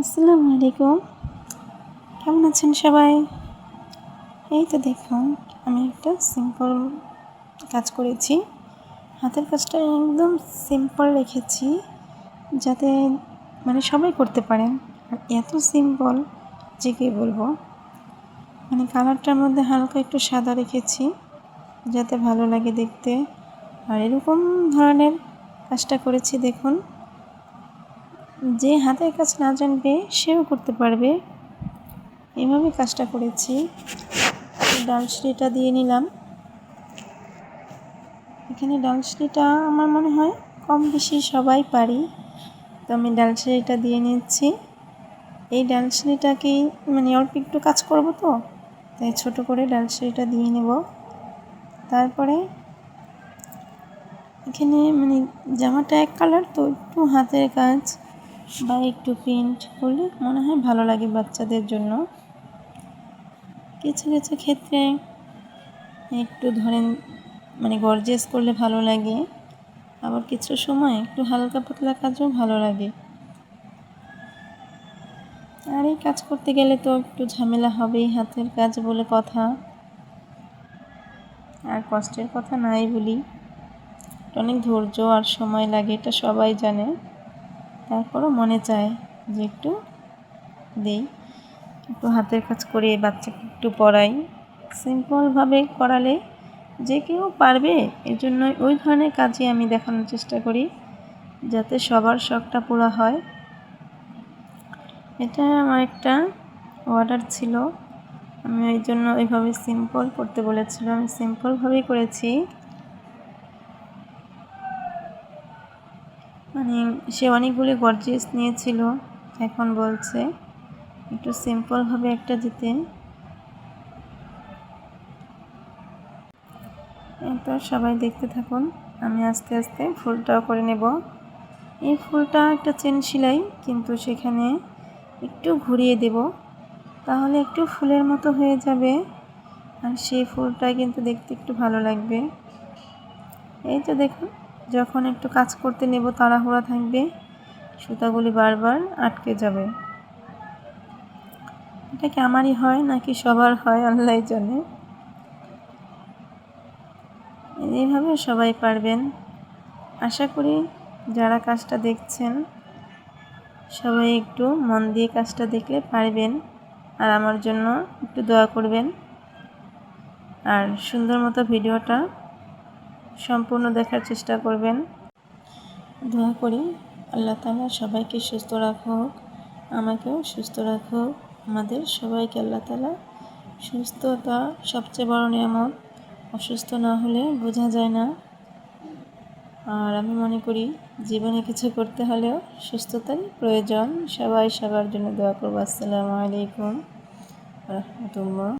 আসসালামু আলাইকুম। কেমন আছেন সবাই? এই তো দেখুন, আমি একটা সিম্পল কাজ করেছি। হাতের কাজটা একদম সিম্পল রেখেছি, যাতে সবাই করতে পারেন। আর এত সিম্পল যে কী বলবো। কালারটার মধ্যে হালকা একটু সাদা রেখেছি, যাতে ভালো লাগে দেখতে। আর এরকম ধরনের কাজটা করেছি দেখুন, যে হাতের কাজ না জানবে সেও করতে পারবে। এভাবে কাজটা করেছি। ডালশিঁড়িটা দিয়ে নিলাম। এখানে ডালশিঁড়িটা আমার মনে হয় কম বেশি সবাই পারি, তো আমি ডালশিঁড়িটা দিয়ে নিচ্ছি। এই ডালশিঁড়িটাকেই অল্প একটু কাজ করব, তো তাই ছোট করে ডালশিঁড়িটা দিয়ে নেব। তারপরে এখানে জামাটা এক কালার, তো একটু হাতের কাজ বা একটু প্রিন্ট করলে মনে হয় ভালো লাগে বাচ্চাদের জন্য। কিছু কিছু ক্ষেত্রে একটু ধরেন গর্জিয়াস করলে ভালো লাগে, আবার কিছু সময় একটু হালকা পাতলা কাজও ভালো লাগে। আর এই কাজ করতে গেলে তো একটু ঝামেলা হবেই, হাতের কাজ বলে কথা। আর কষ্টের কথা নাই বলি, অনেক ধৈর্য আর সময় লাগে, এটা সবাই জানে। তারপরও মনে চায় যে একটু দেই, একটু হাতের কাজ করে বাচ্চাকে একটু পড়াই। সিম্পলভাবে করালে যে কেউ পারবে, এর জন্য ওই ধরনের কাজই আমি দেখানোর চেষ্টা করি, যাতে সবার শখটা পুরো হয়। এটা আমার একটা অর্ডার ছিল, আমি ওই জন্য ওইভাবে সিম্পল করতে বলেছিল, আমি সিম্পলভাবেই করেছি। সে অনেকগুলি গর্জিয়াস নিয়েছিল, এখন বলছে একটু সিম্পলভাবে একটা দিতে। তো সবাই দেখতে থাকুন, আমি আস্তে আস্তে ফুলটাও করে নেব। এই ফুলটা একটা চেন সেলাই, কিন্তু সেখানে একটু ঘুরিয়ে দেব, তাহলে একটু ফুলের মতো হয়ে যাবে। আর সেই ফুলটা কিন্তু দেখতে একটু ভালো লাগবে। এই তো দেখুন, যখন একটু কাজ করতে নেব তাড়াহুড়া থাকবে, সুতাগুলি বারবার আটকে যাবে। এটা কি আমারই হয় নাকি সবার হয় আল্লাহ জানে। এইভাবে সবাই পারবেন। আশা করি যারা কাজটা দেখছেন সবাই একটু মন দিয়ে কাজটা দেখলে পারবেন। আর আমার জন্য একটু দোয়া করবেন, আর সুন্দর মতো ভিডিওটা সম্পূর্ণ দেখার চেষ্টা করবেন। দোয়া করি আল্লাহ তাআলা সবাইকে সুস্থ রাখুক, আমাকেও সুস্থ রাখুক, আমাদের সবাইকে আল্লাহ তাআলা। সুস্থতা সবচেয়ে বড় নিয়ামত, অসুস্থ না হলে বোঝা যায় না। আর আমি মনে করি জীবনে কিছু করতে হলেও সুস্থতারই প্রয়োজন। সবাই সবার জন্য দোয়া করব। আসসালামু আলাইকুম ওয়া রাহমাতুল্লাহ।